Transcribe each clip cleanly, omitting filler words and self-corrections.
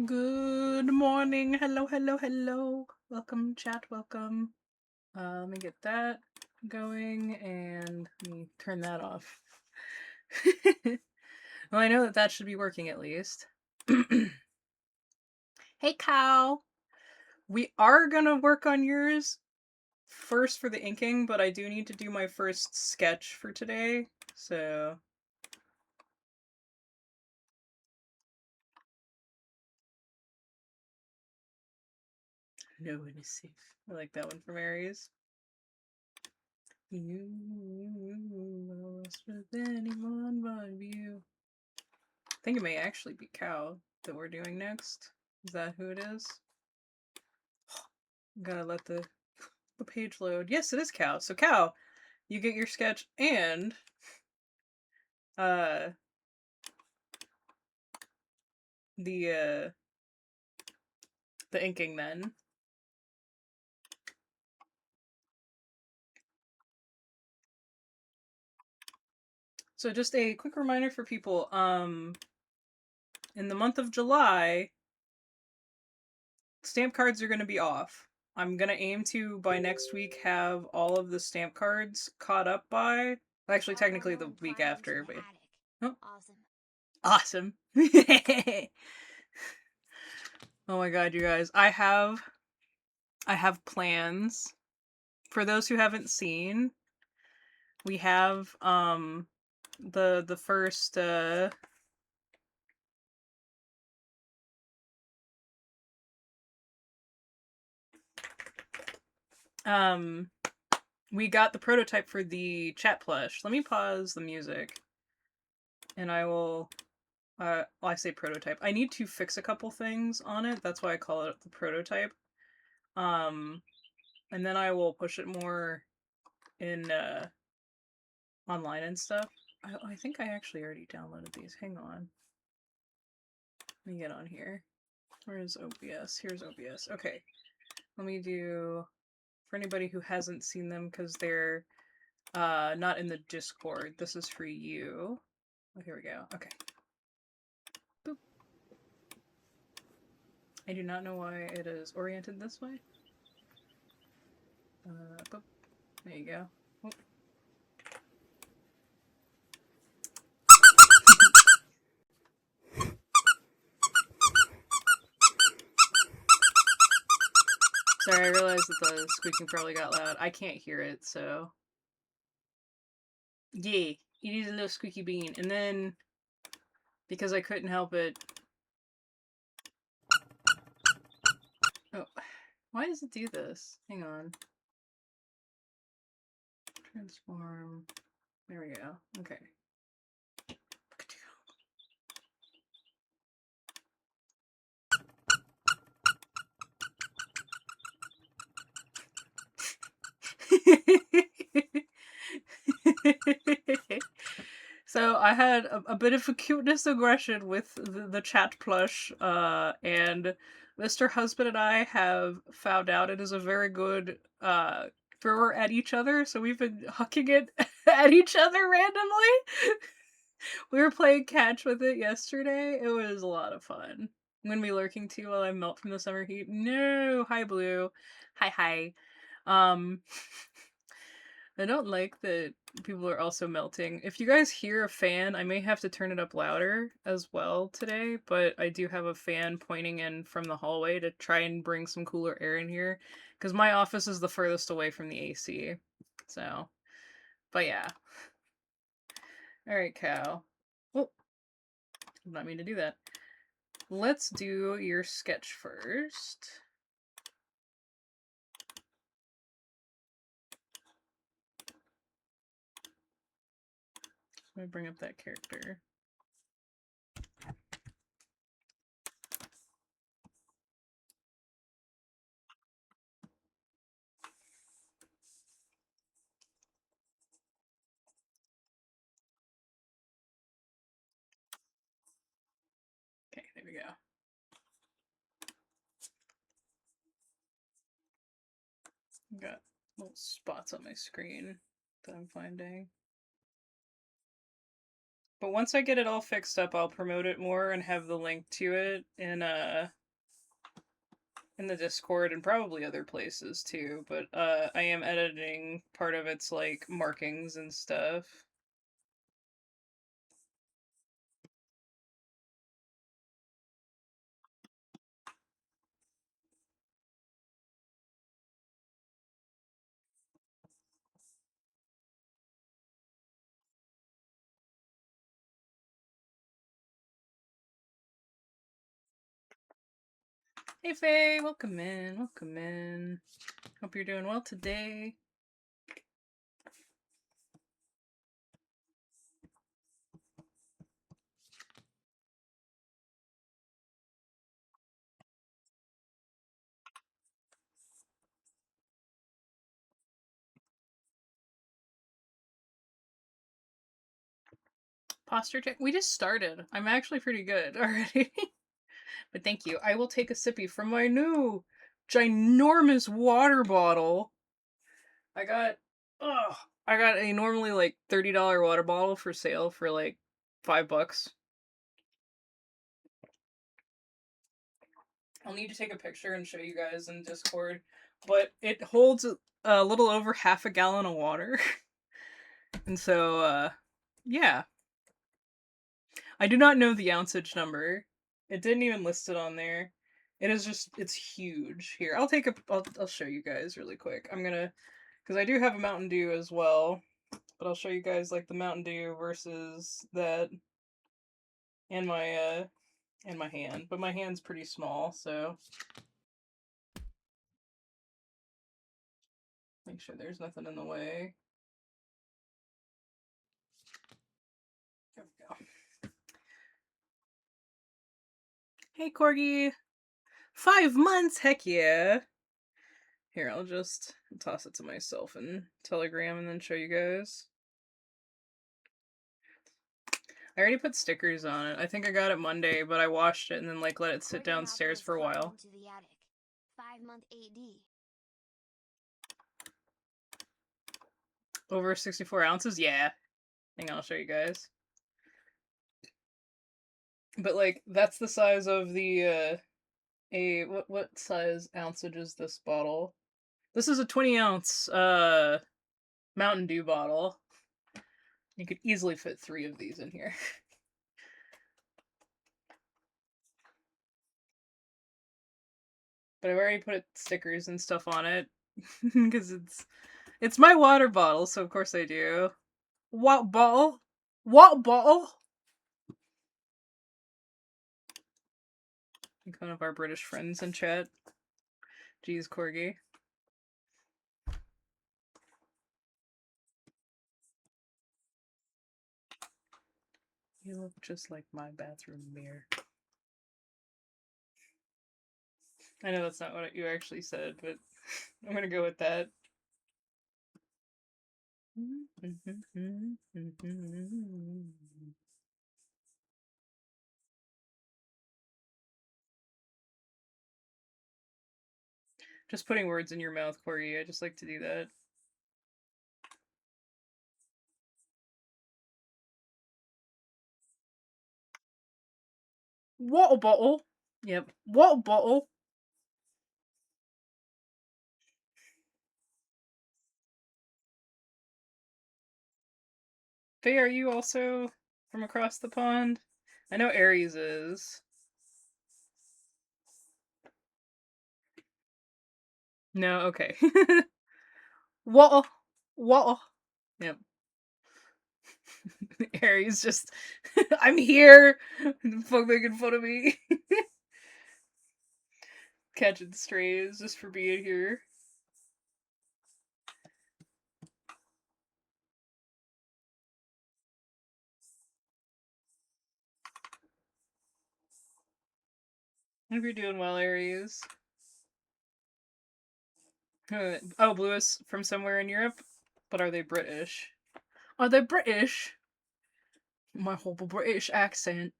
Good morning. Hello, hello, hello. Welcome, chat. Welcome. Let me get that going and let me turn that off. Well, I know that should be working at least. Hey, cow. We are gonna work on yours first for the inking, but I do need to do my first sketch for today, so. No one is safe. I like that one from Aries. You lost with anyone but you. I think it may actually be cow that we're doing next. Is that who it is? Gotta let the page load. Yes, it is cow. So cow, you get your sketch and uh the inking then. So just a quick reminder for people, in the month of July, stamp cards are going to be off. I'm going to aim to, by next week, have all of the stamp cards caught up by. Actually, technically the week after, but. Oh. Awesome. Oh my god, you guys. I have plans. For those who haven't seen, we have the first we got the prototype for the chat plush. Let me pause the music and I will well, I say prototype. I need to fix a couple things on it. That's why I call it the prototype. And then I will push it more in online and stuff. I think I actually already downloaded these. Hang on. Let me get on here. Where is OBS? Here's OBS. Okay. Let me do, for anybody who hasn't seen them because they're not in the Discord, this is for you. Oh, here we go. Okay. Boop. I do not know why it is oriented this way. Boop. There you go. Oh. Sorry, I realized that the squeaking probably got loud. I can't hear it, so. Yeah, it is a little squeaky bean. And then, because I couldn't help it. Oh, why does it do this? Hang on. Transform. There we go. Okay. So I had a bit of a cuteness aggression with the chat plush, and Mr. Husband and I have found out it is a very good thrower at each other, so we've been hucking it at each other randomly. We were playing catch with it yesterday. It was a lot of fun. I'm gonna be lurking too while I melt from the summer heat. No! Hi, Blue. Hi. I don't like that people are also melting. If you guys hear a fan, I may have to turn it up louder as well today, but I do have a fan pointing in from the hallway to try and bring some cooler air in here, because my office is the furthest away from the AC. So, but yeah. Alright, cow. Oh, did not mean to do that. Let's do your sketch first. Let me bring up that character. Okay, there we go. Got little spots on my screen that I'm finding. But once I get it all fixed up, I'll promote it more and have the link to it in the Discord and probably other places too. But I am editing part of its like markings and stuff. Hey Faye, welcome in, welcome in. Hope you're doing well today. Posture check. We just started. I'm actually pretty good already. But thank you. I will take a sippy from my new ginormous water bottle. I got a normally like $30 water bottle for sale for like $5. I'll need to take a picture and show you guys in Discord. But it holds a little over half a gallon of water. And so yeah. I do not know the ounceage number. It didn't even list it on there. It is just it's huge. Here, I'll show you guys really quick. I'm gonna because I do have a Mountain Dew as well, but I'll show you guys like the Mountain Dew versus that and my hand. But my hand's pretty small, so make sure there's nothing in the way. There we go. Hey Corgi. 5 months, heck yeah. Here, I'll just toss it to myself in Telegram and then show you guys. I already put stickers on it. I think I got it Monday, but I washed it and then like let it sit downstairs for a while. 5-month AD. Over 64 ounces? Yeah. Hang on, I'll show you guys. But like that's the size of the what size ounceage is this bottle? This is a 20-ounce Mountain Dew bottle. You could easily fit 3 of these in here. But I've already put stickers and stuff on it because it's my water bottle, so of course I do. What bottle? What bottle? Like one of our British friends in chat. Jeez, Corgi. You look just like my bathroom mirror. I know that's not what you actually said, but I'm gonna go with that. Just putting words in your mouth, Corey. I just like to do that. Water bottle. Yep. Water bottle. Faye, are you also from across the pond? I know Aries is. No, okay. Water. Water. Yep. Aries just I'm here. Fuck making fun of me. Catching strays just for being here. Hope you're doing well, Aries. Oh, Blue is from somewhere in Europe? But are they British? Are they British? My horrible British accent.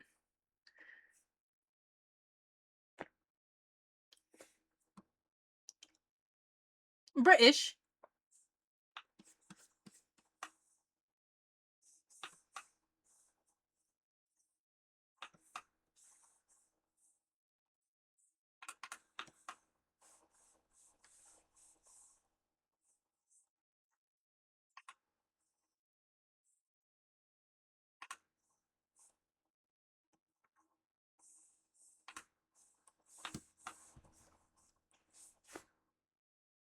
British?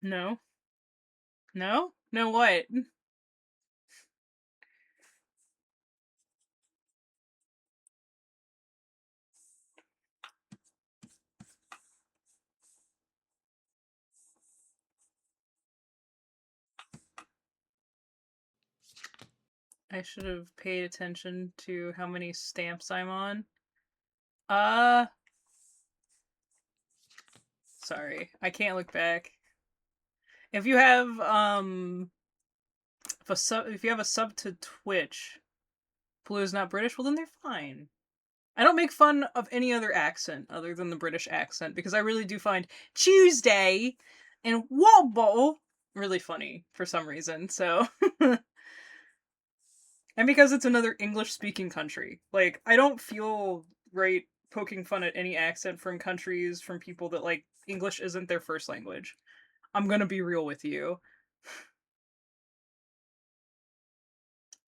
No? No? No what? I should have paid attention to how many stamps I'm on. Sorry. I can't look back. If you have if you have a sub to Twitch, Blue is not British, well then they're fine. I don't make fun of any other accent other than the British accent because I really do find Tuesday and Wobble really funny for some reason. So and because it's another English speaking country. Like I don't feel right poking fun at any accent from countries from people that like English isn't their first language. I'm going to be real with you.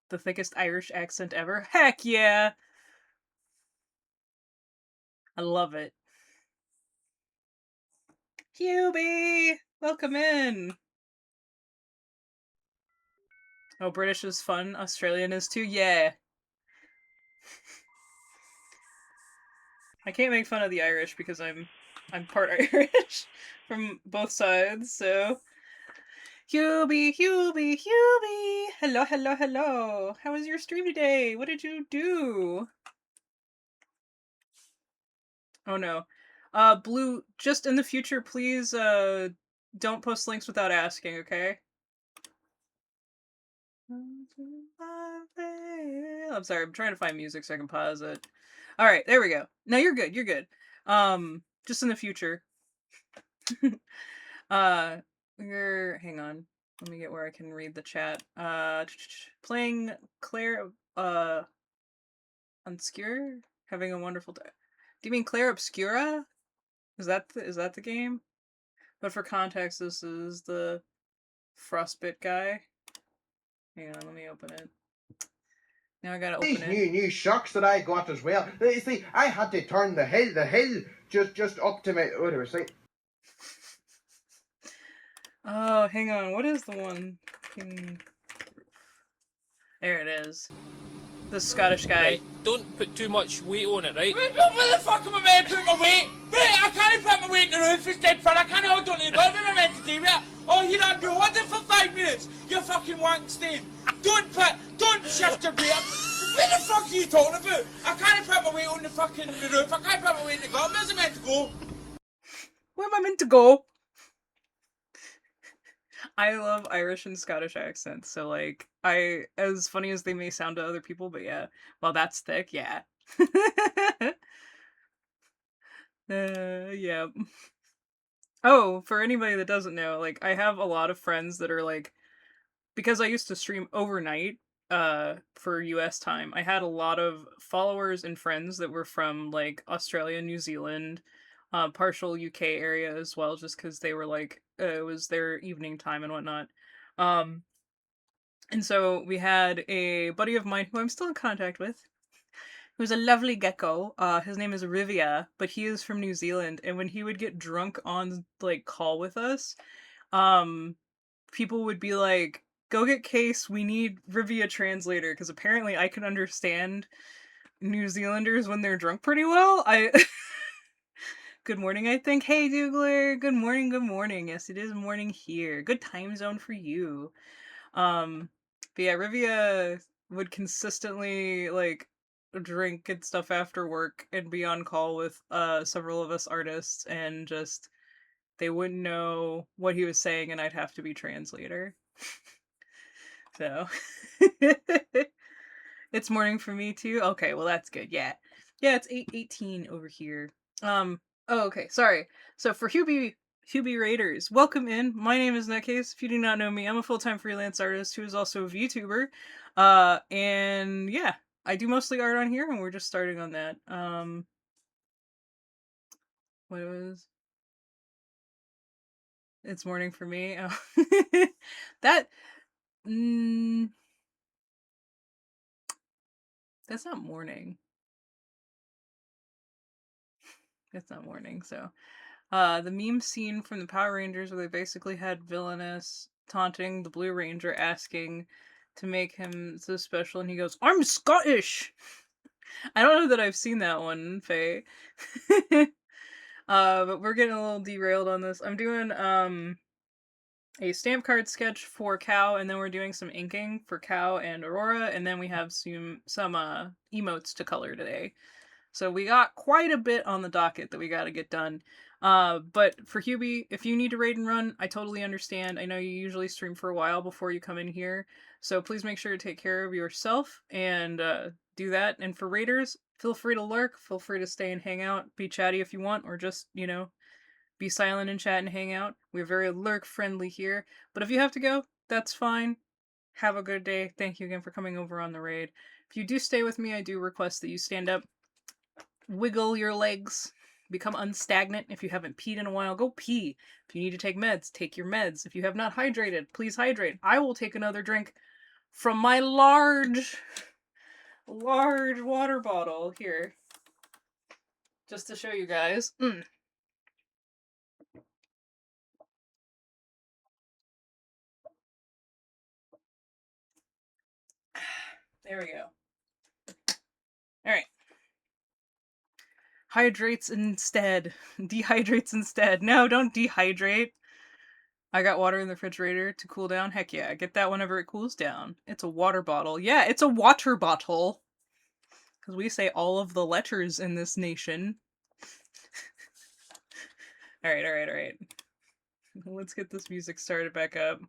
The thickest Irish accent ever? Heck yeah. I love it. Hubie! Welcome in! Oh, British is fun. Australian is too. Yeah. I can't make fun of the Irish because I'm part Irish from both sides, so Hubie, Hubie, Hubie! Hello, hello, hello! How was your stream today? What did you do? Oh no. Blue, just in the future, please, don't post links without asking, okay? I'm sorry, I'm trying to find music so I can pause it. Alright, there we go. No, you're good, you're good. Just in the future. We're hang on. Let me get where I can read the chat. Playing Claire Obscure? Having a wonderful day. Do you mean Claire Obscura? Is that the game? But for context, this is the Frostbit guy. Hang on, let me open it. Now I gotta open These it. new shocks that I got as well. You see, I had to turn the hill just up to my whatever. See. Oh, hang on. What is the one? There it is. The Scottish guy. Right, don't put too much weight on it, right? Where the fuck am I meant to put my weight? Right, I can't put my weight in the roof instead, for I can't hold on to it. What am I meant to do with it? Oh, you're not doing it for 5 minutes. You fucking wank stain. Don't shift your weight up. What the fuck are you talking about? I can't put my weight on the fucking roof. I can't put my weight in the gutter. Where's it meant to go? Where am I meant to go? I love Irish and Scottish accents, so like as funny as they may sound to other people, but yeah. Well, that's thick, yeah. Yeah. Oh, for anybody that doesn't know, like I have a lot of friends that are like because I used to stream overnight for US time. I had a lot of followers and friends that were from like Australia, New Zealand, partial UK area as well just cuz they were like it was their evening time and whatnot. Um and so we had a buddy of mine who I'm still in contact with, who's a lovely gecko. His name is Rivia, but he is from New Zealand. And when he would get drunk on like call with us, um, people would be like, "Go get Case. We need Rivia translator because apparently I can understand New Zealanders when they're drunk pretty well." I Good morning, I think. Hey, Dougler. Good morning. Good morning. Yes, it is morning here. Good time zone for you. But yeah, Rivia would consistently like drink and stuff after work and be on call with several of us artists and just they wouldn't know what he was saying and I'd have to be translator. So it's morning for me too. Okay, well that's good. Yeah. Yeah, it's 8:18 over here. Oh, okay. Sorry. So for Hubie Raiders, welcome in. My name is Nutcase. If you do not know me, I'm a full-time freelance artist who is also a VTuber. And yeah, I do mostly art on here, and we're just starting on that. What was? It's morning for me. Oh. that. Mm, that's not morning. It's not morning. So, The meme scene from the Power Rangers where they basically had Villainous taunting the Blue Ranger, asking to make him so special, and he goes, "I'm Scottish." I don't know that I've seen that one, Faye. But we're getting a little derailed on this. I'm doing a stamp card sketch for Cow, and then we're doing some inking for Cow and Aurora, and then we have some emotes to color today. So we got quite a bit on the docket that we got to get done. But for Hubie, if you need to raid and run, I totally understand. I know you usually stream for a while before you come in here, so please make sure to take care of yourself and do that. And for raiders, feel free to lurk, feel free to stay and hang out, be chatty if you want, or just, be silent and chat and hang out. We're very lurk friendly here. But if you have to go, that's fine. Have a good day. Thank you again for coming over on the raid. If you do stay with me, I do request that you stand up, wiggle your legs, become unstagnant. If you haven't peed in a while, go pee. If you need to take meds, take your meds. If you have not hydrated, please hydrate. I will take another drink from my large water bottle here, just to show you guys. There we go. Alright. Hydrates instead. Dehydrates instead. No, don't dehydrate. I got water in the refrigerator to cool down. Heck yeah, get that whenever it cools down. It's a water bottle. Yeah, it's a water bottle. Because we say all of the letters in this nation. Alright. Let's get this music started back up.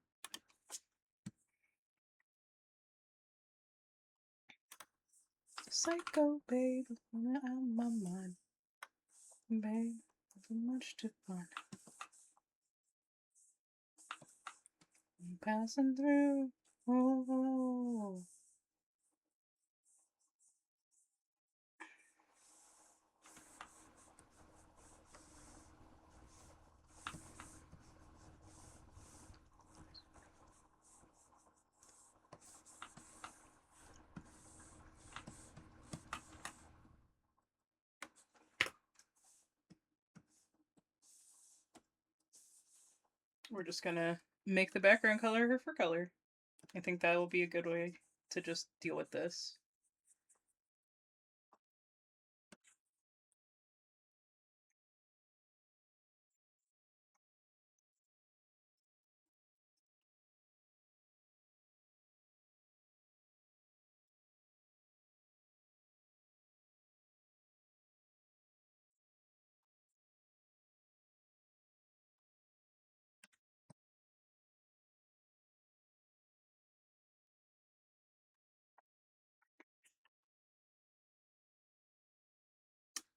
Psycho, babe, out of my mind. Babe, so much to find. Passing through. Oh. We're just gonna make the background color her fur color. I think that will be a good way to just deal with this.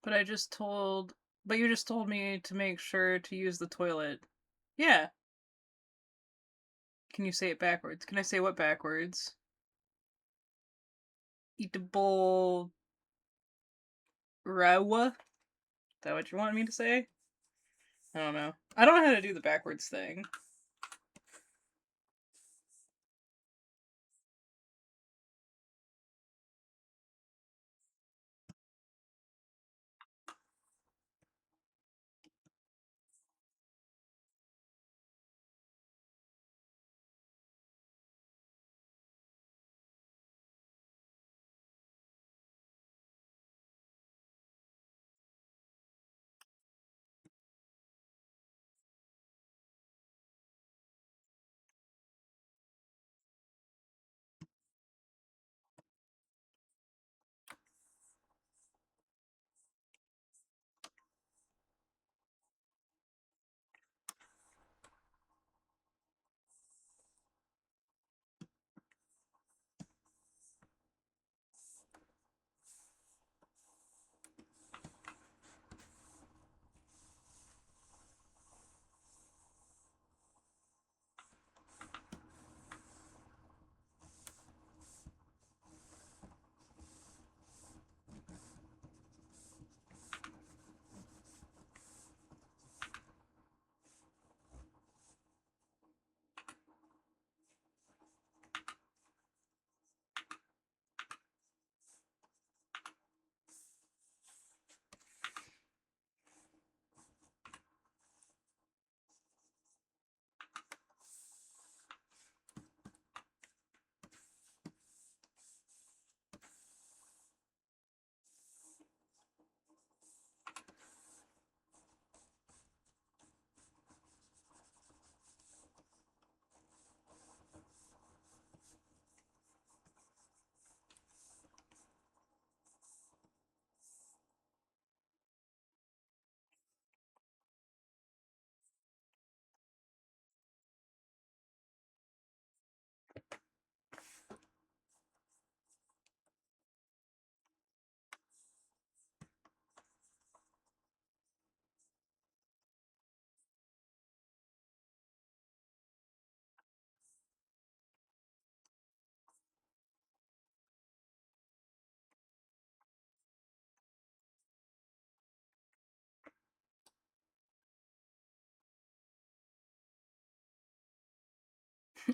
But you just told me to make sure to use the toilet. Yeah. Can you say it backwards? Can I say what backwards? Eatable rawa? Is that what you want me to say? I don't know. I don't know how to do the backwards thing.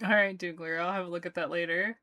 Alright, Dougler, I'll have a look at that later.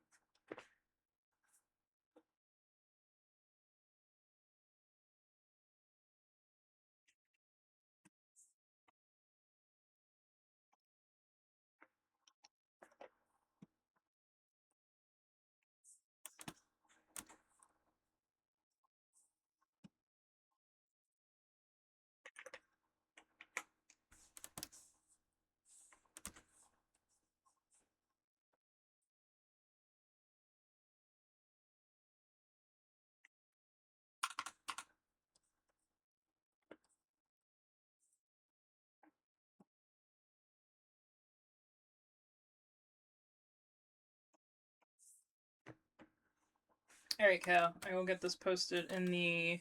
Alright, Cal, I will get this posted in the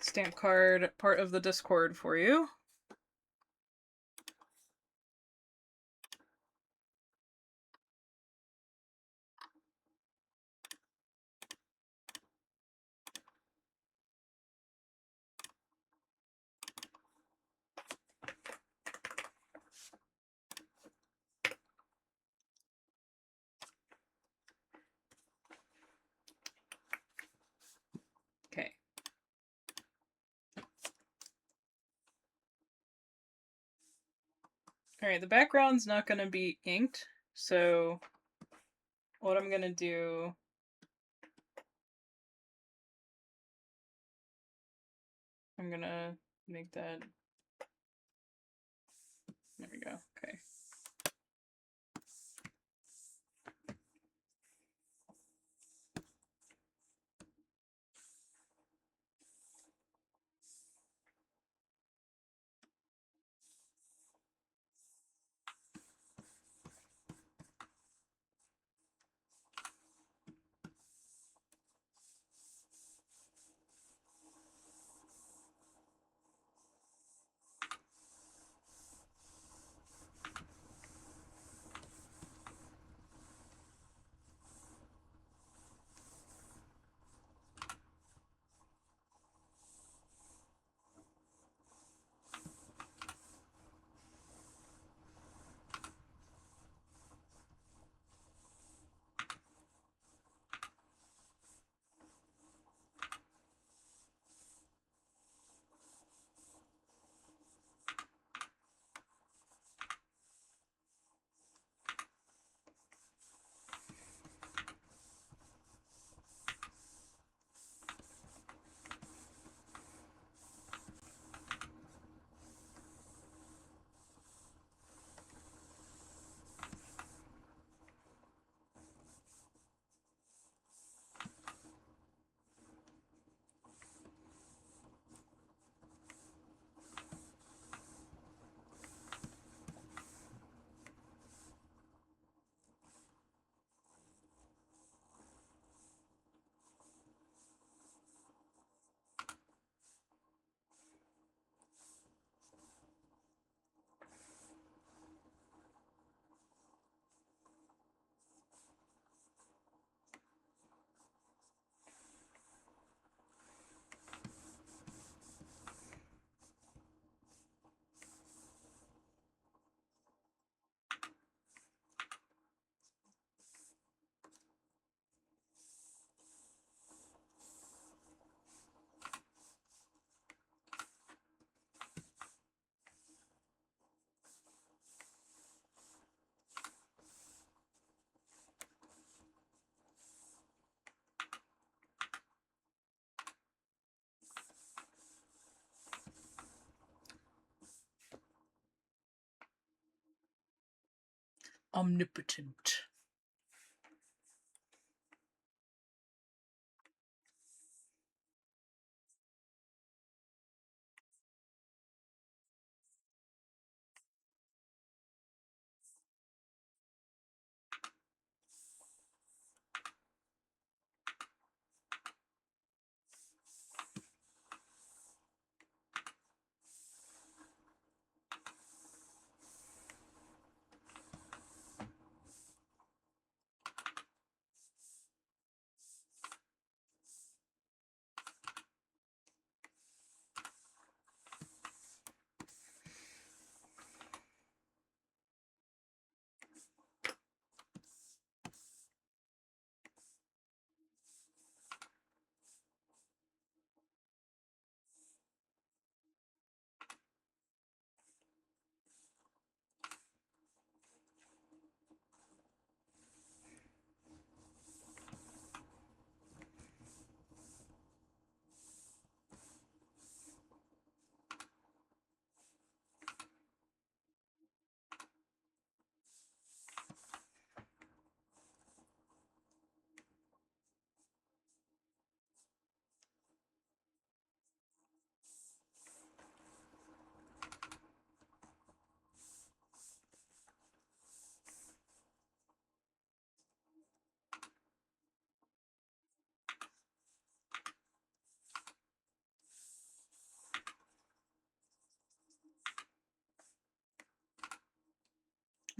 stamp card part of the Discord for you. Okay. Alright, the background's not going to be inked, so what I'm going to do... I'm going to make that... There we go, okay. Omnipotent.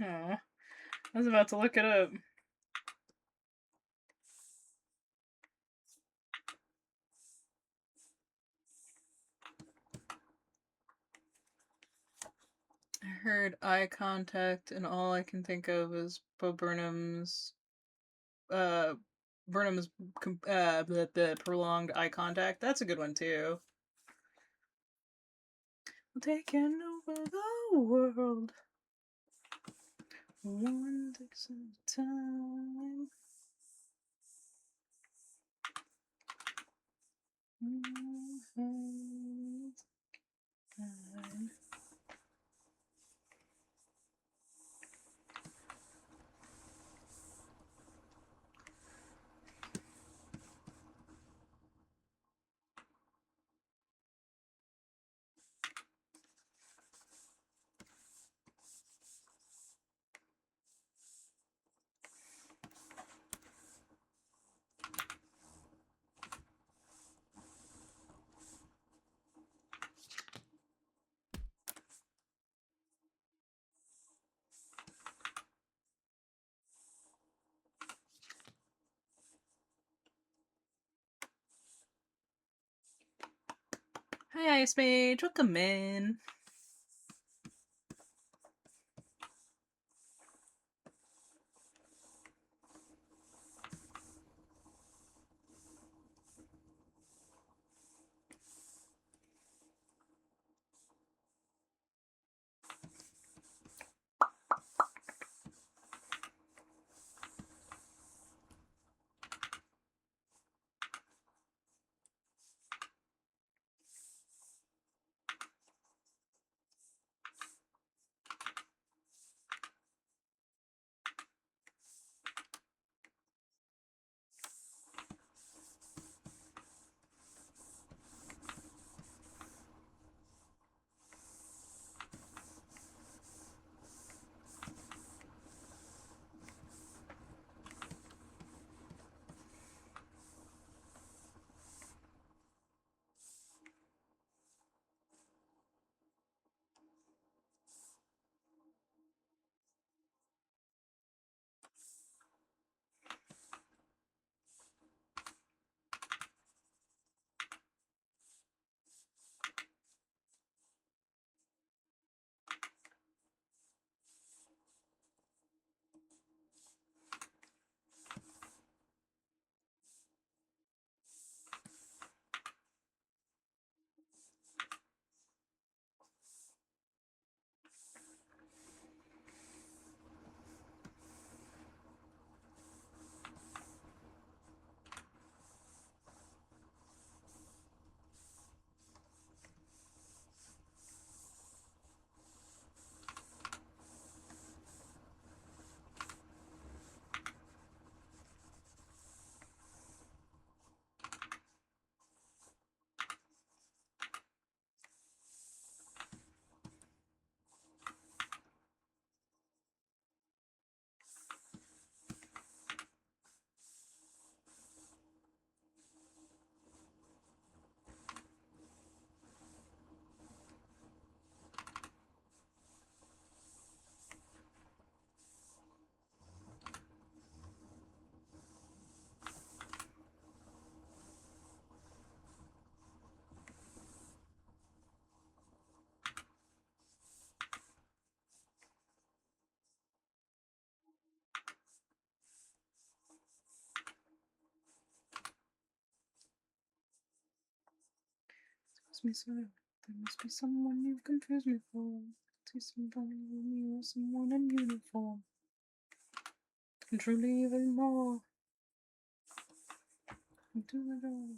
Aw. I was about to look it up. I heard eye contact, and all I can think of is Bo Burnham's uh the prolonged eye contact. That's a good one too. Taking over the world. One takes at a time. Hi, Ice Mage. Welcome in. Me so there must be someone you've confused me for. See somebody with me or someone in uniform. And truly even more. Do it all.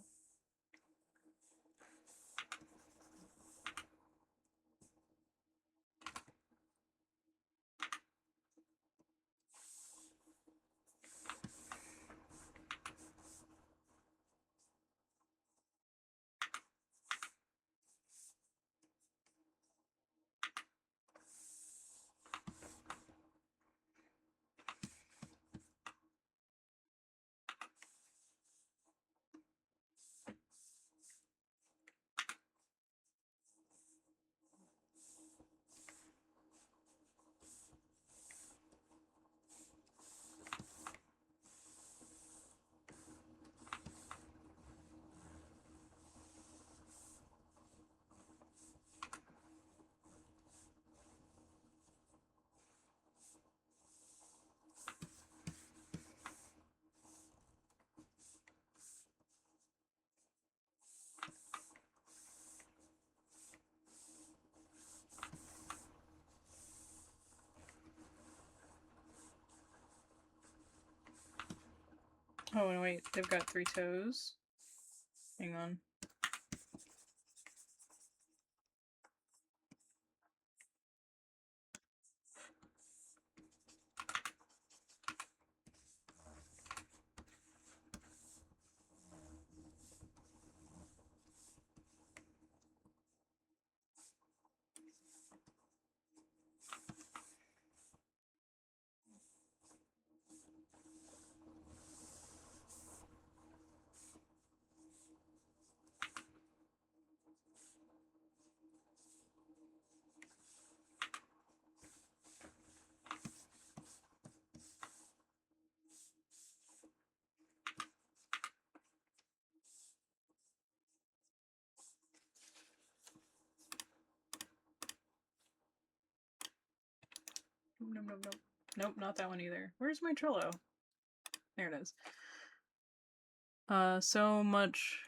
Oh, and wait, they've got 3 toes. Hang on. Nope, nope, nope. Nope, not that one either. Where's my Trello? There it is. So much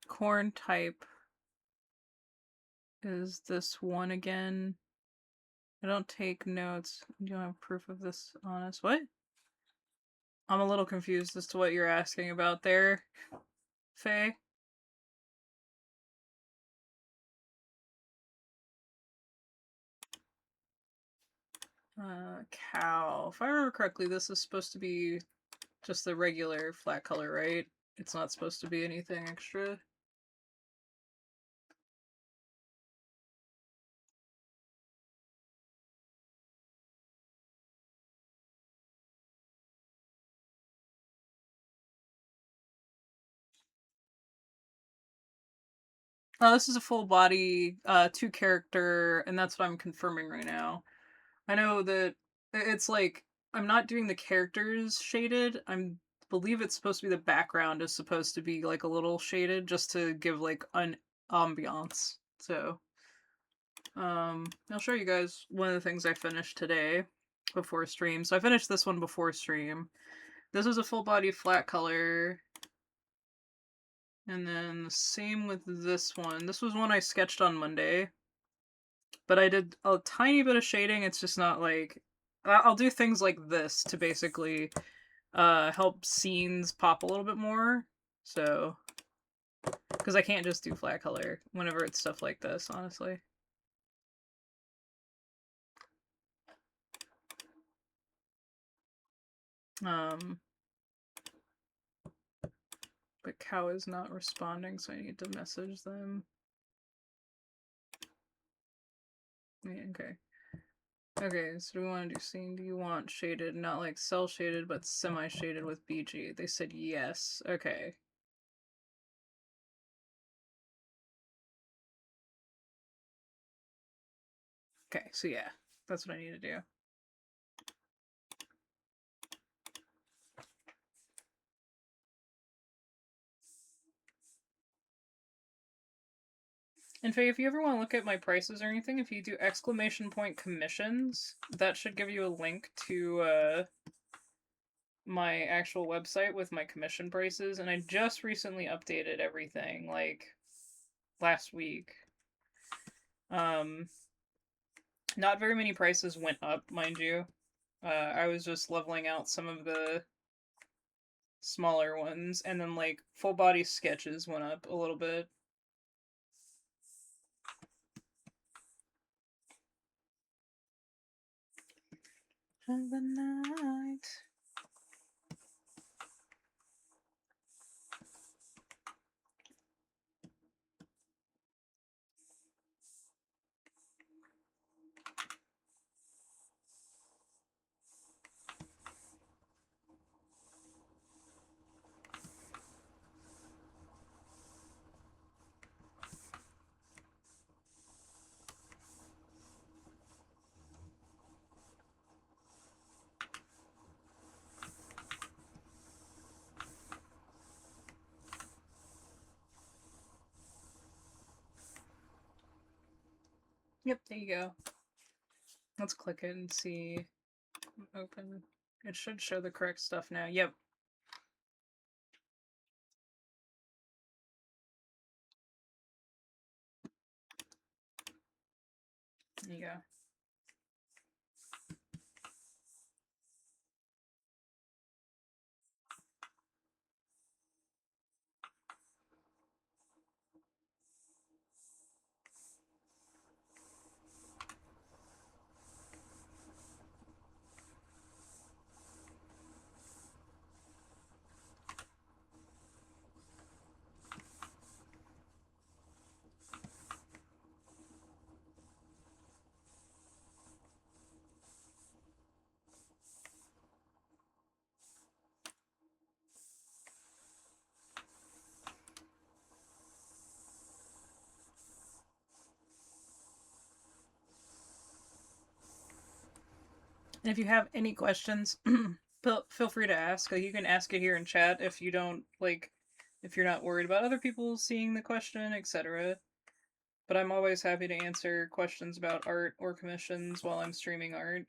corn type is this one again. I don't take notes. You don't have proof of this on us. What? I'm a little confused as to what you're asking about there, Faye. Cow. If I remember correctly, this is supposed to be just the regular flat color, right? It's not supposed to be anything extra. Oh, this is a full body, 2-character, and that's what I'm confirming right now. I know that it's like, I'm not doing the characters shaded. I believe it's supposed to be the background is supposed to be like a little shaded just to give like an ambiance. So, I'll show you guys one of the things I finished today before stream. So I finished this one before stream. This is a full body flat color. And then the same with this one. This was one I sketched on Monday. But I did a tiny bit of shading. It's just not like... I'll do things like this to basically help scenes pop a little bit more. So... Because I can't just do flat color whenever it's stuff like this, honestly. But Cow is not responding, so I need to message them. Yeah, okay. Okay, so do we want to do scene? Do you want shaded, not like cell shaded, but semi-shaded with BG? They said yes. Okay. Okay, so yeah, that's what I need to do. In fact, if you ever want to look at my prices or anything, if you do ! commissions, that should give you a link to my actual website with my commission prices, and I just recently updated everything, like, last week. Not very many prices went up, mind you. I was just leveling out some of the smaller ones, and then, like, full body sketches went up a little bit. The night. Yep, there you go. Let's click it and see. Open. It should show the correct stuff now. Yep. There you go. And if you have any questions, feel free to ask. Like, you can ask it here in chat if you don't like, if you're not worried about other people seeing the question, etc. But I'm always happy to answer questions about art or commissions while I'm streaming art.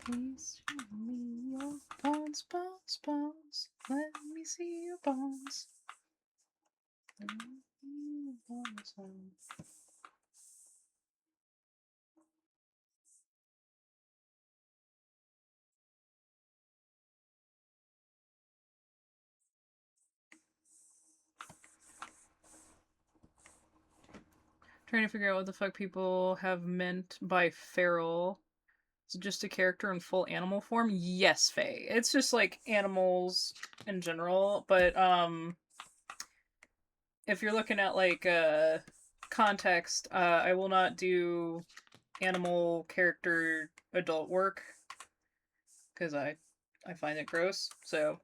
Please show me your bones, bones, bones. Let me see your bones. Let me see your bones. Trying to figure out what the fuck people have meant by feral. Is it just a character in full animal form? Yes, Faye. It's just like animals in general, but if you're looking at like context, I will not do animal character adult work because I find it gross. So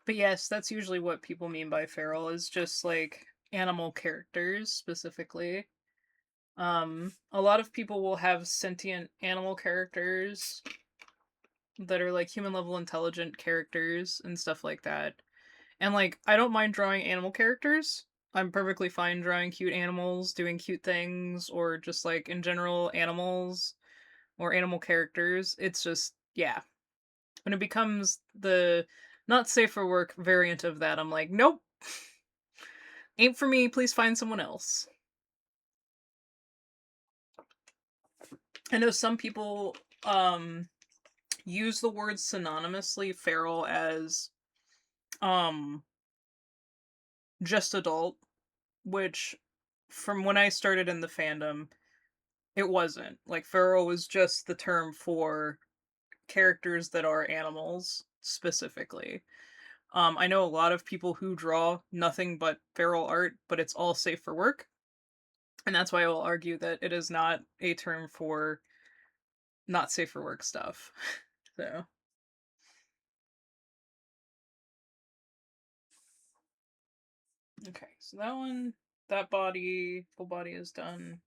but yes, that's usually what people mean by feral, is just like animal characters specifically. A lot of people will have sentient animal characters that are like human level intelligent characters and stuff like that. And like, I don't mind drawing animal characters. I'm perfectly fine drawing cute animals, doing cute things, or just like in general animals or animal characters. It's just, yeah. When it becomes the not safe for work variant of that, I'm like, nope. Ain't for me, please find someone else. I know some people use the word synonymously feral as just adult, which from when I started in the fandom, it wasn't. Like feral was just the term for characters that are animals specifically. I know a lot of people who draw nothing but feral art, but it's all safe for work. And that's why I will argue that it is not a term for not safe for work stuff. So okay, so that one, that body, full body is done.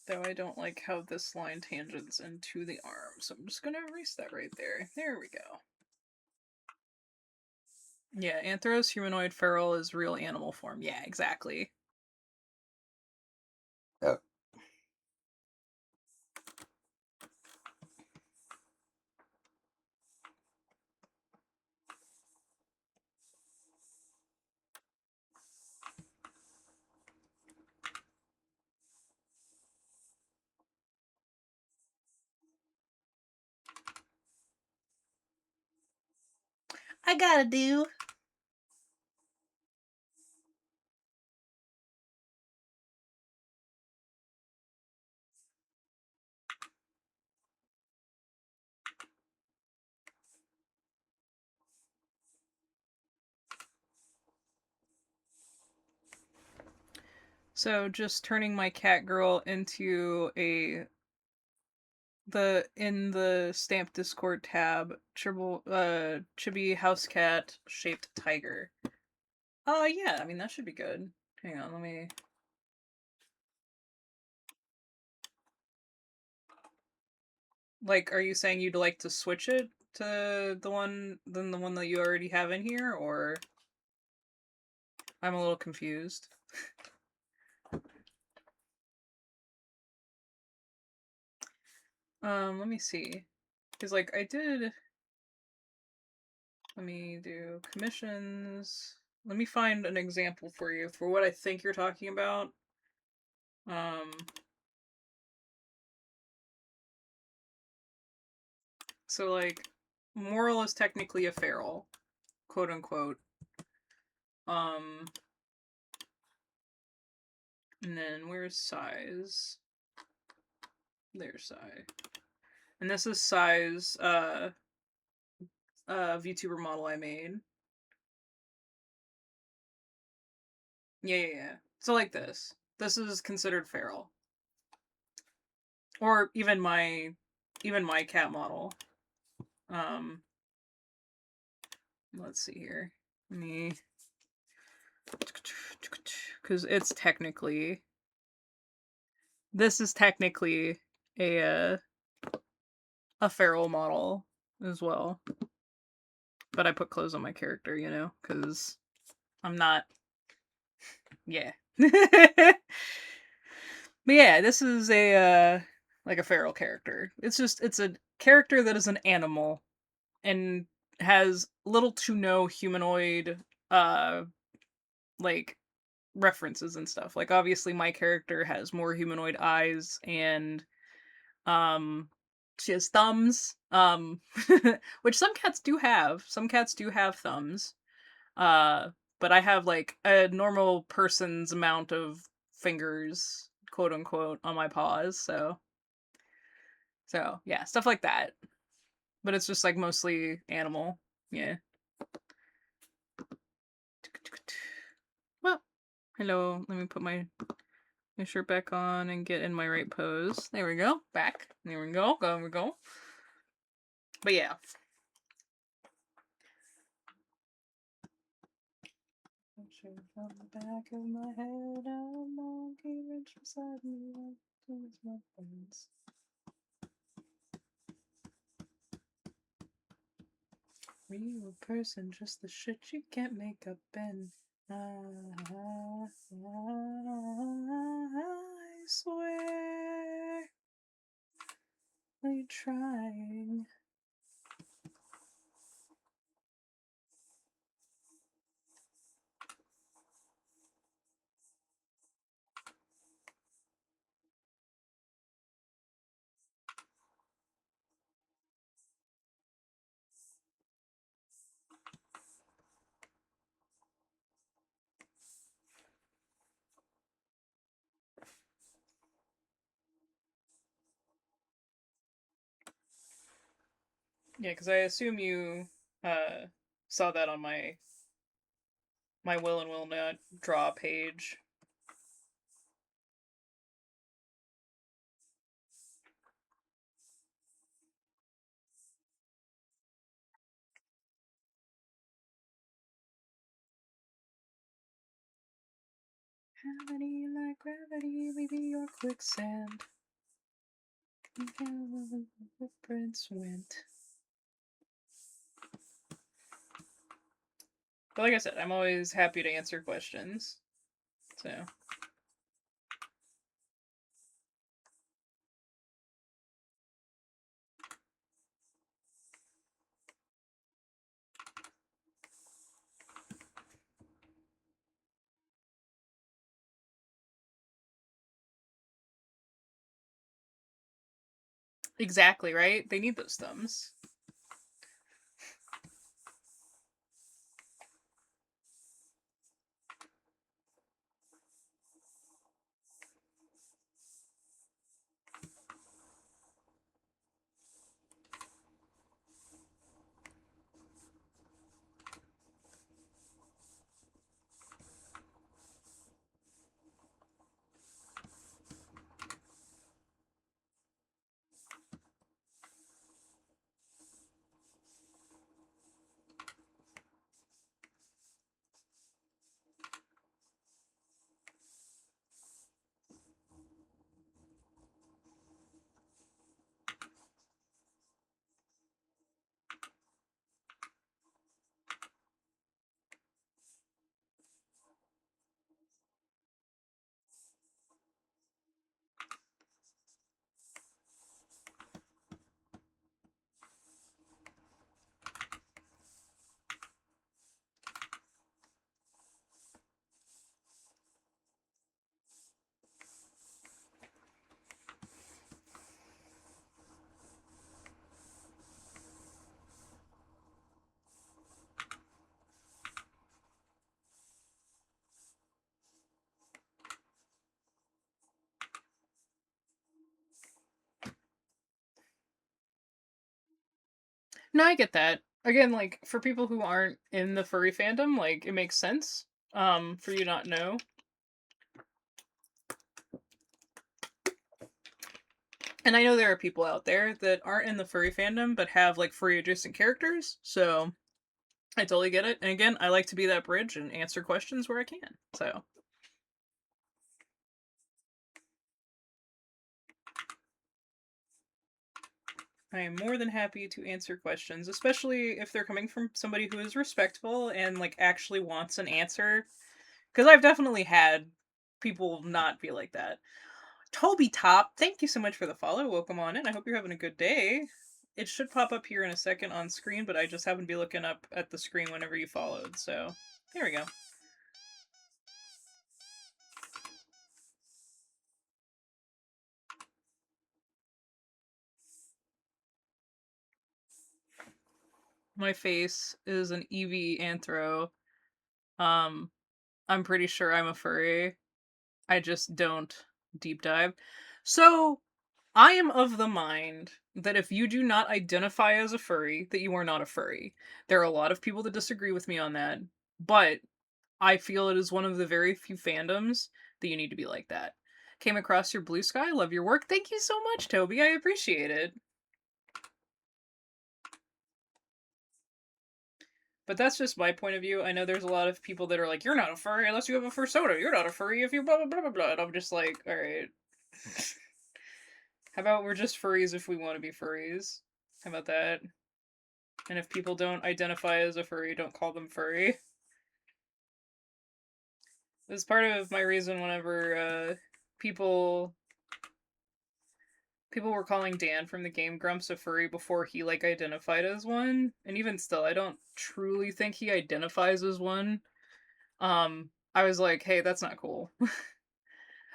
Though I don't like how this line tangents into the arm, so I'm just gonna erase that right there. There we go. Yeah, Anthros humanoid feral is real animal form. Yeah, exactly. Oh. I gotta do. So just turning my cat girl into a in the stamp Discord tab, chibi house cat shaped tiger. Yeah, I mean that should be good. Hang on, let me. Like, are you saying you'd like to switch it to the one that you already have in here, or I'm a little confused. Let me see. Because, like, I did... Let me do commissions. Let me find an example for you for what I think you're talking about. So, like, moral is technically a feral, quote unquote. And then where's size? There's size. And this is size, VTuber model I made. Yeah. So like this. This is considered feral. Or even my cat model. Let's see here. Let me... Because it's technically... This is technically a feral model as well. But I put clothes on my character, you know, because I'm not... Yeah. But yeah, this is a, like a feral character. It's a character that is an animal and has little to no humanoid, like, references and stuff. Like, obviously my character has more humanoid eyes and, she has thumbs, which some cats do have. Some cats do have thumbs. But I have, like, a normal person's amount of fingers, quote unquote, on my paws, so yeah, stuff like that. But it's just, like, mostly animal. Yeah. Well, hello. Let me put my shirt back on and get in my right pose. There we go. Back. There we go. There we go. But yeah. From the back of my head, a monkey wrench beside me, towards my friends. Real person, just the shit you can't make up, and I swear, are you trying? Yeah, because I assume you saw that on my will and will not draw page. Gravity like gravity, we be your quicksand. Look how the footprints went. But like I said, I'm always happy to answer questions. So. Exactly, right? They need those thumbs. No, I get that. Again, like, for people who aren't in the furry fandom, like, it makes sense, for you not know. And I know there are people out there that aren't in the furry fandom, but have, like, furry adjacent characters, so I totally get it. And again, I like to be that bridge and answer questions where I can, so. I am more than happy to answer questions, especially if they're coming from somebody who is respectful and, like, actually wants an answer. Because I've definitely had people not be like that. Toby Top, thank you so much for the follow. Welcome on in. I hope you're having a good day. It should pop up here in a second on screen, but I just happen to be looking up at the screen whenever you followed, so there we go. My face is an Eevee Anthro. I'm pretty sure I'm a furry. I just don't deep dive. So, I am of the mind that if you do not identify as a furry, that you are not a furry. There are a lot of people that disagree with me on that, but I feel it is one of the very few fandoms that you need to be like that. Came across your blue sky, love your work. Thank you so much, Toby. I appreciate it. But that's just my point of view. I know there's a lot of people that are like, you're not a furry unless you have a fursona. You're not a furry if you blah blah blah blah blah. And I'm just like, alright. How about we're just furries if we want to be furries? How about that? And if people don't identify as a furry, don't call them furry. This is part of my reason whenever people were calling Dan from the Game Grumps a furry before he, like, identified as one. And even still, I don't truly think he identifies as one. I was like, hey, that's not cool.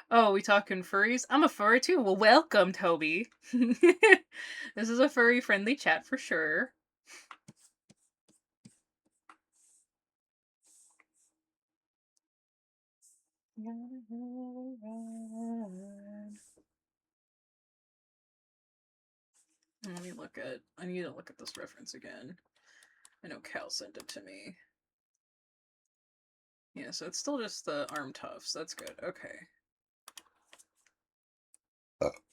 Oh, we talking furries? I'm a furry too. Well, welcome, Toby. This is a furry-friendly chat for sure. Let me look at. I need to look at this reference again. I know Cal sent it to me. Yeah, so it's still just the arm tufts. That's good. Okay.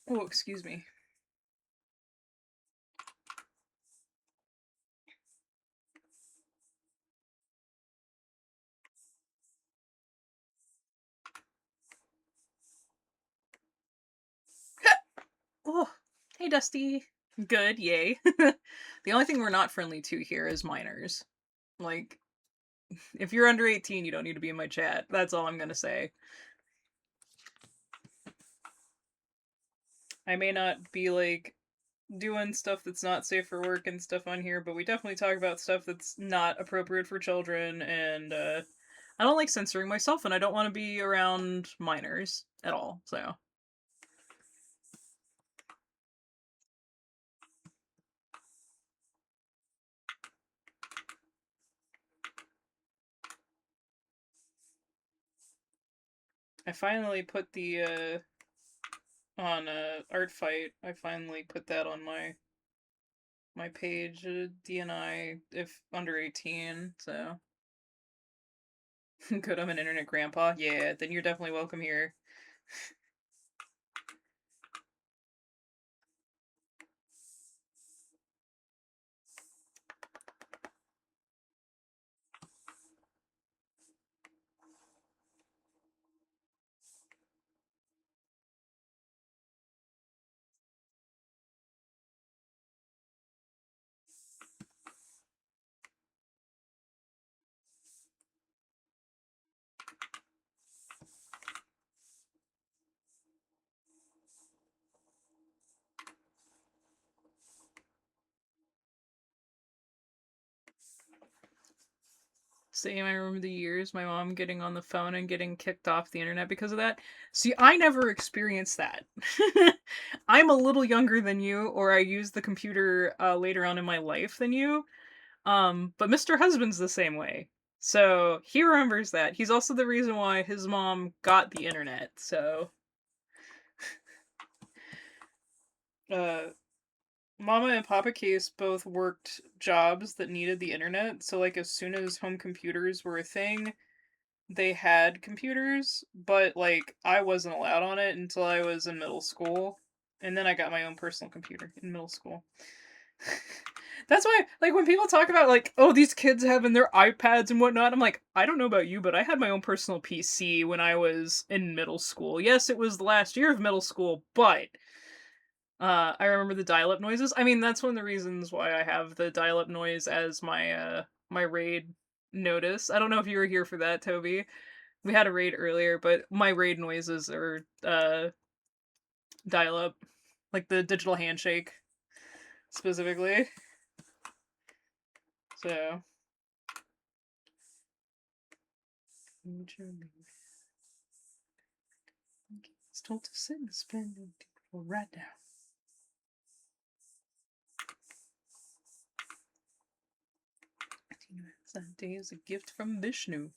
Oh, excuse me. Oh, hey, Dusty. Good, yay. The only thing we're not friendly to here is minors. Like, if you're under 18, you don't need to be in my chat. That's all I'm gonna say. I may not be, like, doing stuff that's not safe for work and stuff on here, but we definitely talk about stuff that's not appropriate for children, and, I don't like censoring myself, and I don't want to be around minors at all, so. I finally put the, on, Art Fight, I finally put that on my page, DNI, if under 18, so. Good, I'm an internet grandpa? Yeah, then you're definitely welcome here. Same, I remember the years my mom getting on the phone and getting kicked off the internet because of that. See, I never experienced that. I'm a little younger than you, or I used the computer later on in my life than you. But Mr. Husband's the same way. So he remembers that. He's also the reason why his mom got the internet, so. My Mama and Papa Case both worked jobs that needed the internet, so like as soon as home computers were a thing, they had computers, but like I wasn't allowed on it until I was in middle school, and then I got my own personal computer in middle school. That's why, like, when people talk about, like, oh, these kids having their iPads and whatnot, I'm like, I don't know about you, but I had my own personal PC when I was in middle school. Yes, it was the last year of middle school, but I remember the dial-up noises. I mean, that's one of the reasons why I have the dial-up noise as my raid notice. I don't know if you were here for that, Toby. We had a raid earlier, but my raid noises are dial-up, like the digital handshake specifically. So it's told to sit and spend right now. That day is a gift from Vishnu.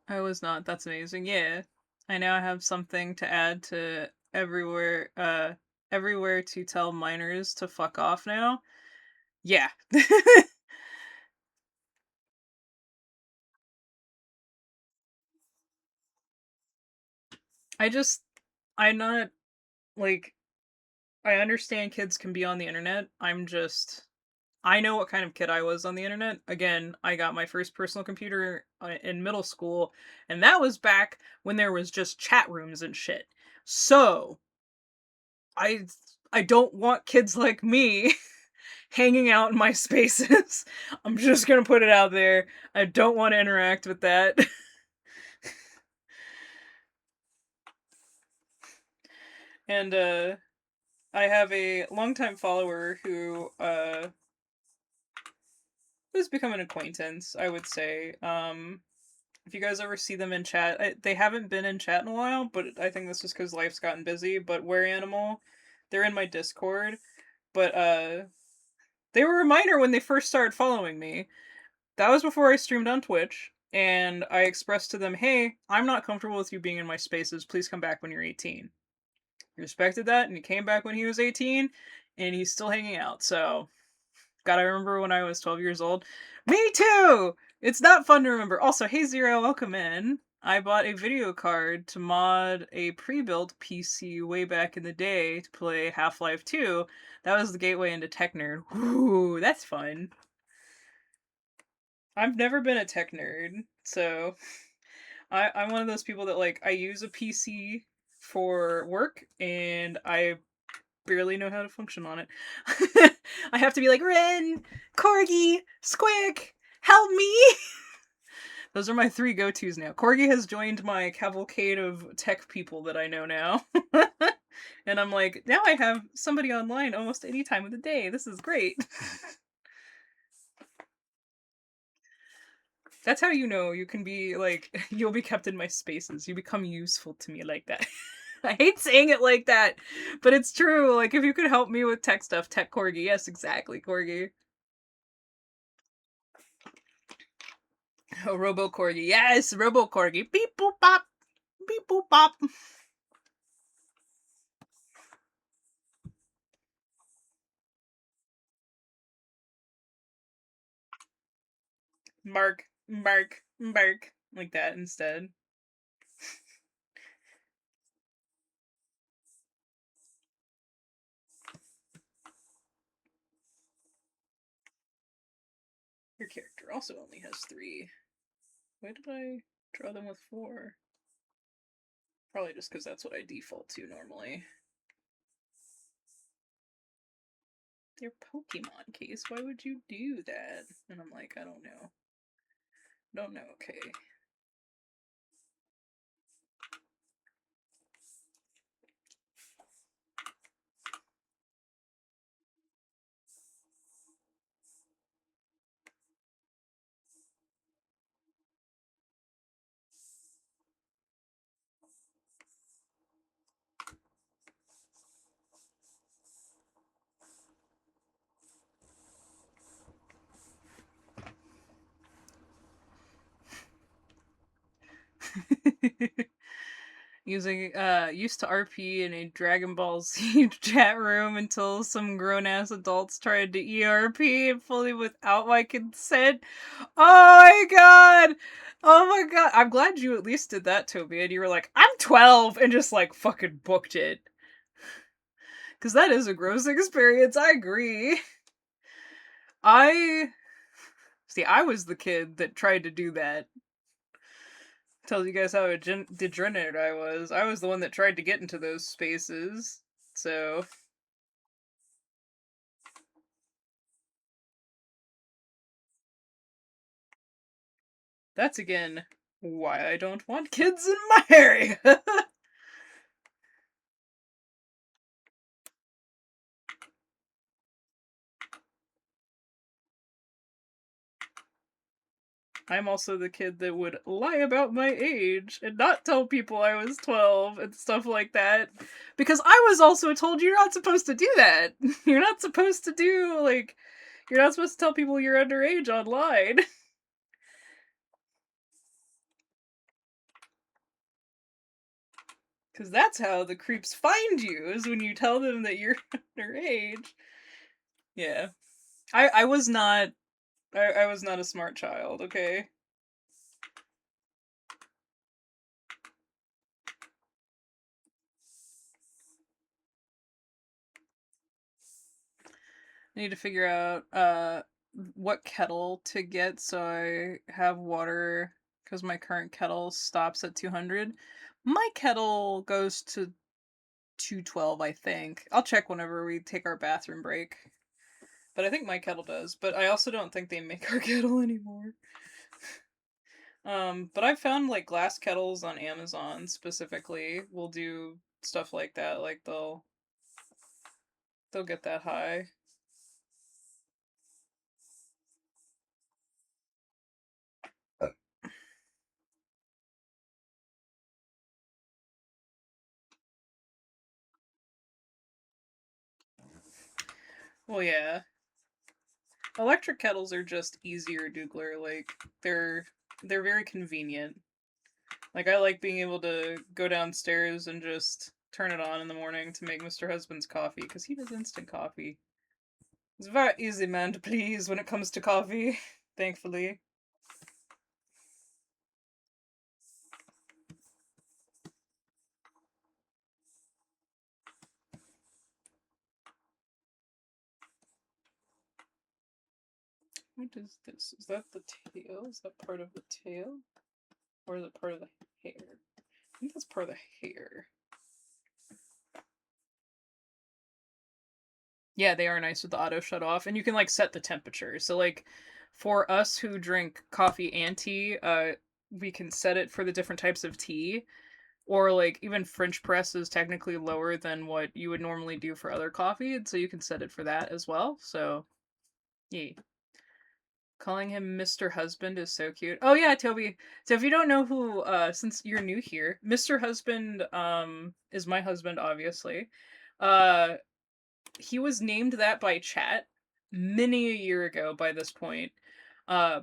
I was not. That's amazing. Yeah. I now have something to add to everywhere to tell minors to fuck off now. Yeah. I just I'm not like I understand kids can be on the internet. I know what kind of kid I was on the internet. Again, I got my first personal computer in middle school, and that was back when there was just chat rooms and shit. So, I I don't want kids like me hanging out in my spaces. I'm just going to put it out there. I don't want to interact with that. And I have a longtime follower who's become an acquaintance, I would say. If you guys ever see them in chat, they haven't been in chat in a while, but I think this is because life's gotten busy. But Were Animal, they're in my Discord, but they were a minor when they first started following me. That was before I streamed on Twitch, and I expressed to them, "Hey, I'm not comfortable with you being in my spaces. Please come back when you're 18." He respected that, and he came back when he was 18, and he's still hanging out. So, God, I remember when I was 12 years old. Me too! It's not fun to remember. Also, hey Zero, welcome in. I bought a video card to mod a pre-built PC way back in the day to play Half-Life 2. That was the gateway into tech nerd. Ooh, that's fun. I've never been a tech nerd, so I'm one of those people that like I use a PC for work and I barely know how to function on it. I have to be like, Ren, Corgi, Squick, help me! Those are my three go-tos now. Corgi has joined my cavalcade of tech people that I know now. And I'm like, now I have somebody online almost any time of the day. This is great. That's how you know you can be like, you'll be kept in my spaces. You become useful to me like that. I hate saying it like that, but it's true. Like, if you could help me with tech stuff, tech Corgi. Yes, exactly, Corgi. Oh, Robo Corgi. Yes, Robo Corgi. Beep boop bop. Beep boop bop. Mark, Mark, Mark. Like that instead. Your character also only has 3. Why did I draw them with 4? Probably just because that's what I default to normally. They're Pokemon case. Why would you do that? And I'm like, I don't know. Don't know, okay. Used to RP in a Dragon Ball Z chat room until some grown ass adults tried to ERP fully without my consent. Oh my god! Oh my god! I'm glad you at least did that, Toby, and you were like, I'm 12, and just like fucking booked it. Cause that is a gross experience, I agree. I was the kid that tried to do that. Tells you guys how degenerate I was. I was the one that tried to get into those spaces. So that's again why I don't want kids in my area. I'm also the kid that would lie about my age and not tell people I was 12 and stuff like that. Because I was also told you're not supposed to do that. You're not supposed to do, like, you're not supposed to tell people you're underage online. Because that's how the creeps find you, is when you tell them that you're underage. Yeah. I was not, I was not a smart child, okay? I need to figure out what kettle to get so I have water, because my current kettle stops at 200. My kettle goes to 212, I think. I'll check whenever we take our bathroom break. But I think my kettle does. But I also don't think they make our kettle anymore. But I've found like glass kettles on Amazon specifically will do stuff like that. Like they'll get that high. Well, yeah. Electric kettles are just easier, Doogler. Like they're very convenient. Like I like being able to go downstairs and just turn it on in the morning to make Mr. Husband's coffee because he does instant coffee. He's a very easy man to please when it comes to coffee, thankfully. What is this? Is that the tail? Is that part of the tail? Or is it part of the hair? I think that's part of the hair. Yeah, they are nice with the auto shut off, and you can like set the temperature. So like for us who drink coffee and tea, we can set it for the different types of tea. Or like even French press is technically lower than what you would normally do for other coffee, and so you can set it for that as well. So yeah. Calling him Mr. Husband is so cute. Oh yeah, Toby. So if you don't know who since you're new here, Mr. Husband is my husband, obviously. Uh he was named that by chat many a year ago by this point.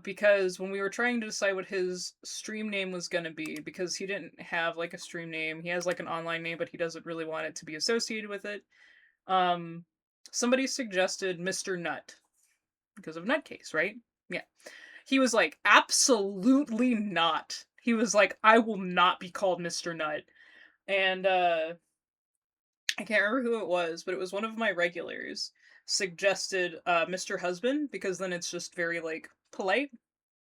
Because when we were trying to decide what his stream name was gonna be, because he didn't have like a stream name, he has like an online name, but he doesn't really want it to be associated with it. Um, somebody suggested Mr. Nut because of Nutcase, right? Yeah. He was like, absolutely not. He was like, I will not be called Mr. Nut. And I can't remember who it was, but it was one of my regulars suggested Mr. Husband because then it's just very like polite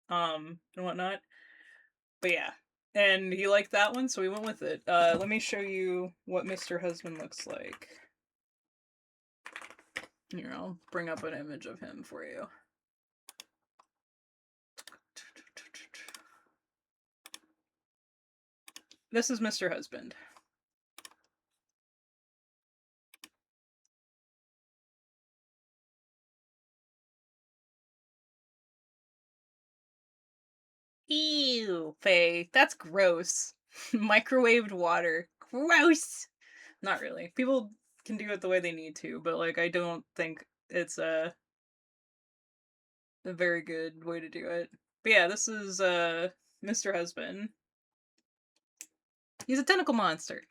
and whatnot. But yeah. And he liked that one, so we went with it. Let me show you what Mr. Husband looks like. Here, I'll bring up an image of him for you. This is Mr. Husband. Ew, Faye. That's gross. Microwaved water. Gross! Not really. People can do it the way they need to, but like I don't think it's a very good way to do it. But yeah, this is Mr. Husband. He's a tentacle monster.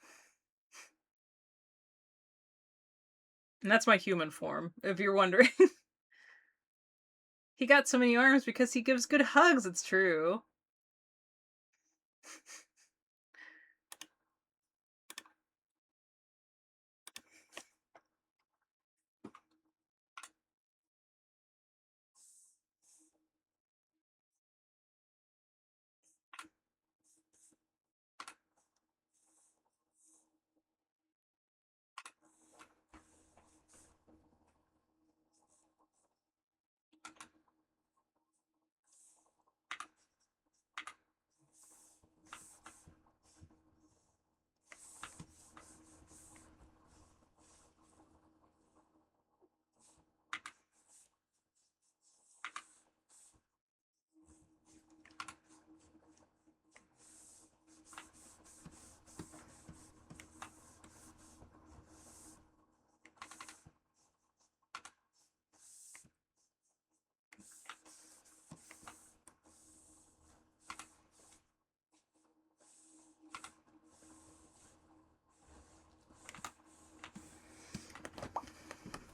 And that's my human form, if you're wondering. He got so many arms because he gives good hugs, it's true.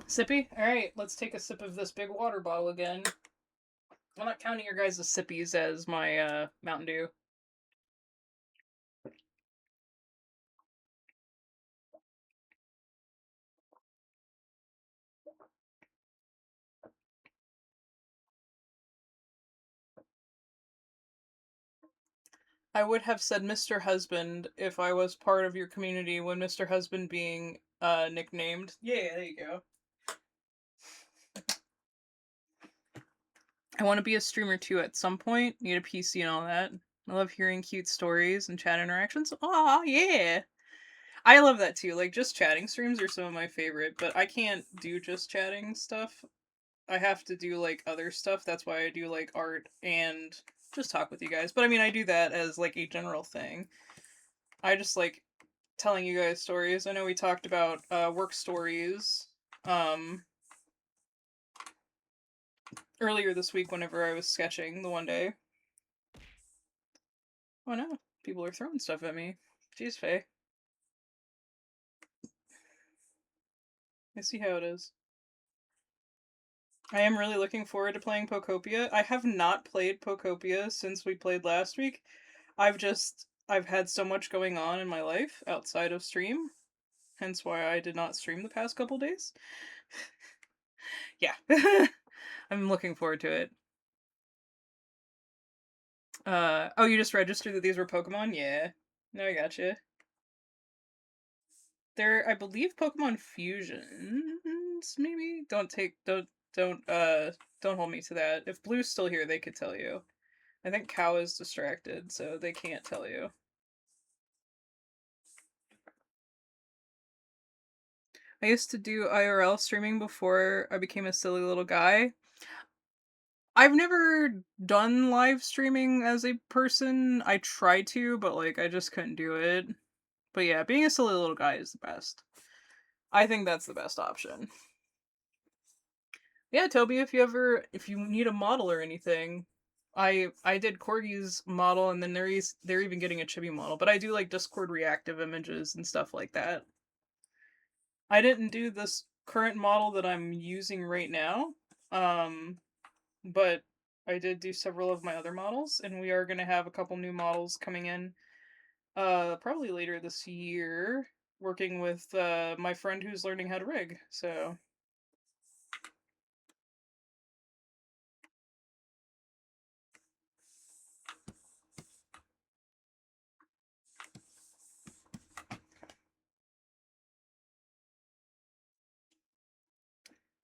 Sippy? Alright, let's take a sip of this big water bottle again. I'm not counting your guys' sippies as my Mountain Dew. I would have said Mr. Husband if I was part of your community when Mr. Husband being nicknamed. Yeah, there you go. I want to be a streamer too at some point. Need a PC and all that. I love hearing cute stories and chat interactions. Aw, yeah. I love that too. Like, just chatting streams are some of my favorite, but I can't do just chatting stuff. I have to do, like, other stuff. That's why I do, like, art and just talk with you guys. But I mean, I do that as, like, a general thing. I just like telling you guys stories. I know we talked about work stories earlier this week whenever I was sketching the one day. Oh no, people are throwing stuff at me. Jeez, Faye. I see how it is. I am really looking forward to playing Pokopia. I have not played Pokopia since we played last week. I've had so much going on in my life outside of stream, hence why I did not stream the past couple days. Yeah. I'm looking forward to it. Oh, you just registered that these were Pokemon? Yeah. No, I gotcha. They're, I believe, Pokemon fusions, maybe? Don't hold me to that. If Blue's still here, they could tell you. I think Cow is distracted, so they can't tell you. I used to do IRL streaming before I became a silly little guy. I've never done live streaming as a person. I tried to, but like I just couldn't do it. But yeah, being a silly little guy is the best. I think that's the best option. Yeah, Toby, if you need a model or anything, I did Corgi's model, and then they're even getting a Chibi model. But I do like Discord reactive images and stuff like that. I didn't do this current model that I'm using right now, but I did do several of my other models, and we are gonna have a couple new models coming in, probably later this year, working with my friend who's learning how to rig. So.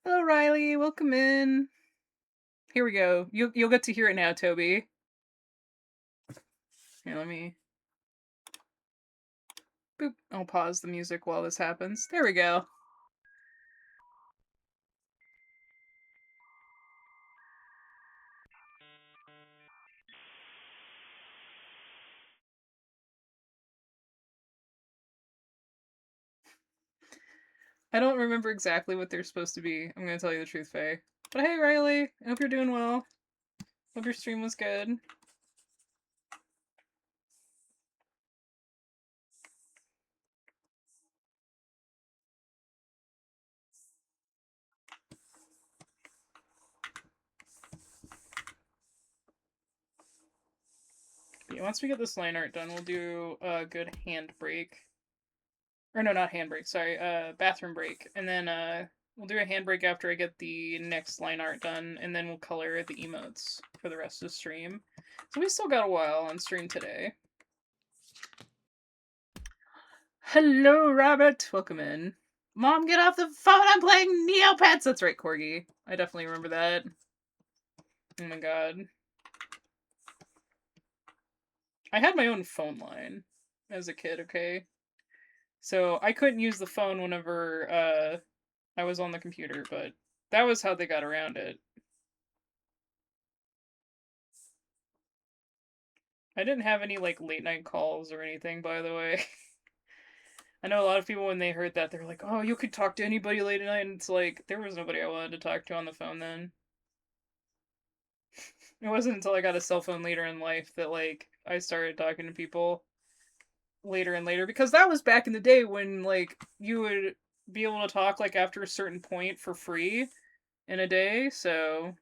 Hello, Riley. Welcome in. Here we go. You'll get to hear it now, Toby. Here, let me. Boop. I'll pause the music while this happens. There we go. I don't remember exactly what they're supposed to be. I'm gonna tell you the truth, Faye. But hey, Riley. I hope you're doing well. Hope your stream was good. Yeah, once we get this line art done, we'll do a good hand break. Or no, not hand break, sorry, bathroom break. And then we'll do a hand break after I get the next line art done, and then we'll color the emotes for the rest of the stream. So we still got a while on stream today. Hello, Rabbit! Welcome in. Mom, get off the phone! I'm playing Neopets! That's right, Corgi. I definitely remember that. Oh my god. I had my own phone line as a kid, okay? So I couldn't use the phone whenever I was on the computer, but that was how they got around it. I didn't have any like late night calls or anything, by the way. I know a lot of people when they heard that they're like, "Oh, you could talk to anybody late at night," and it's like there was nobody I wanted to talk to on the phone then. It wasn't until I got a cell phone later in life that like I started talking to people later and later, because that was back in the day when like you would be able to talk like after a certain point for free in a day. So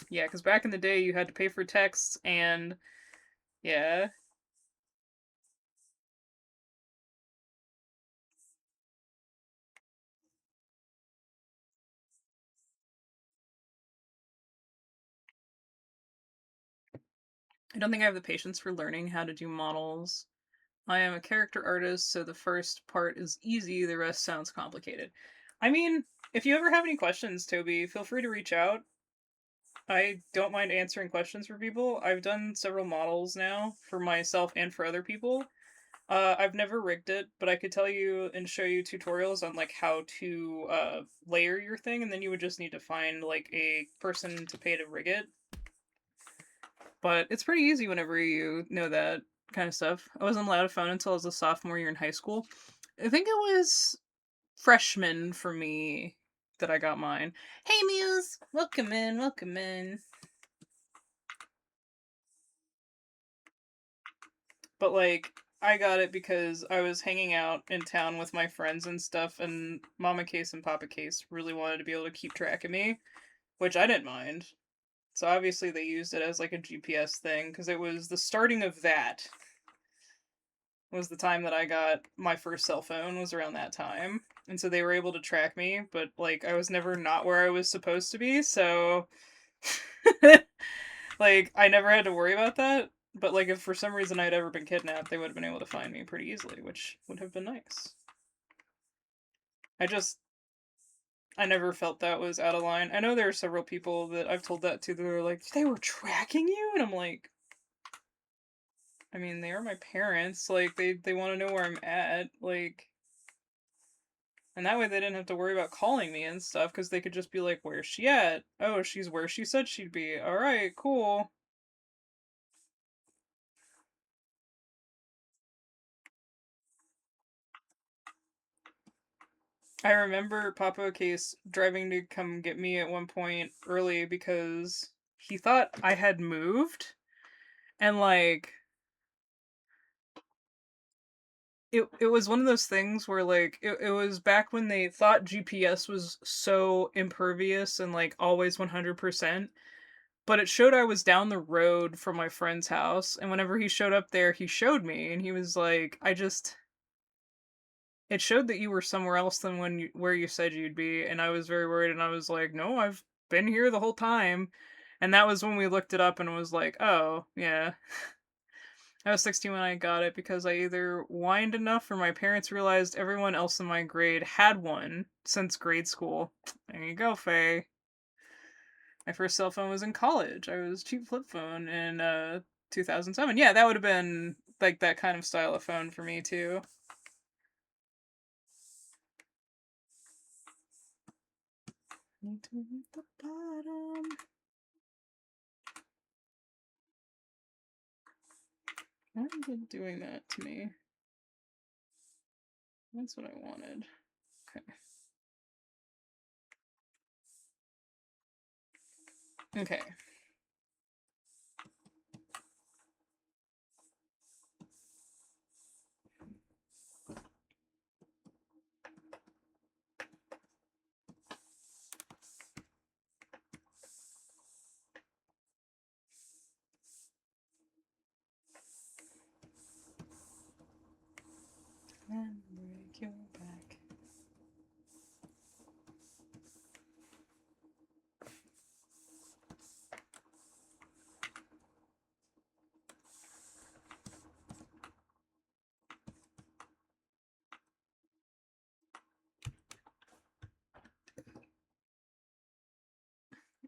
yeah, because back in the day you had to pay for texts, and yeah. I don't think I have the patience for learning how to do models. I am a character artist, so the first part is easy, the rest sounds complicated. I mean, if you ever have any questions, Toby, feel free to reach out. I don't mind answering questions for people. I've done several models now for myself and for other people. I've never rigged it, but I could tell you and show you tutorials on like how to layer your thing, and then you would just need to find like a person to pay to rig it. But it's pretty easy whenever you know that kind of stuff. I wasn't allowed a phone until I was a sophomore year in high school. I think it was freshman for me that I got mine. Hey Muse! Welcome in, welcome in. But like, I got it because I was hanging out in town with my friends and stuff, and Mama Case and Papa Case really wanted to be able to keep track of me, which I didn't mind. So obviously they used it as like a GPS thing, because it was the starting of that. Was the time that I got my first cell phone, was around that time. And so they were able to track me, but like I was never not where I was supposed to be, so like I never had to worry about that. But like if for some reason I'd ever been kidnapped, they would have been able to find me pretty easily, which would have been nice. I never felt that was out of line. I know there are several people that I've told that to that are like, they were tracking you? And I'm like, I mean, they are my parents. Like, they want to know where I'm at. Like, and that way they didn't have to worry about calling me and stuff, because they could just be like, where's she at? Oh, she's where she said she'd be. Alright, cool. I remember Papa Case driving to come get me at one point early because he thought I had moved. And like, it was one of those things where like it was back when they thought GPS was so impervious and like always 100%, but it showed I was down the road from my friend's house, and whenever he showed up there he showed me and he was like, it showed that you were somewhere else than where you said you'd be, and I was very worried, and I was like, no, I've been here the whole time. And that was when we looked it up and was like, oh yeah. I was 16 when I got it because I either whined enough or my parents realized everyone else in my grade had one since grade school. There you go, Faye. My first cell phone was in college. I was cheap flip phone in 2007. Yeah, that would have been like that kind of style of phone for me too. Need to hit the bottom. Why is it doing that to me? That's what I wanted. Okay. Okay.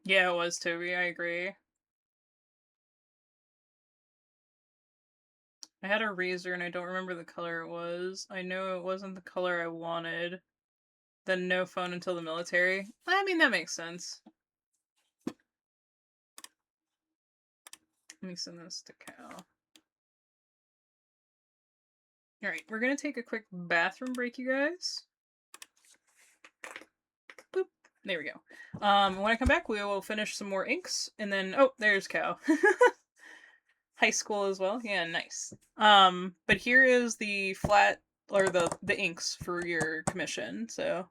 Yeah, it was Toby, I agree. I had a razor and I don't remember the color it was. I know it wasn't the color I wanted. Then no phone until the military. I mean, that makes sense. Let me send this to Cal. Alright, we're gonna take a quick bathroom break, you guys. Boop. There we go. When I come back, we will finish some more inks, and then, oh, there's Cal. High school as well. Yeah, nice. But here is the flat, or the inks for your commission, so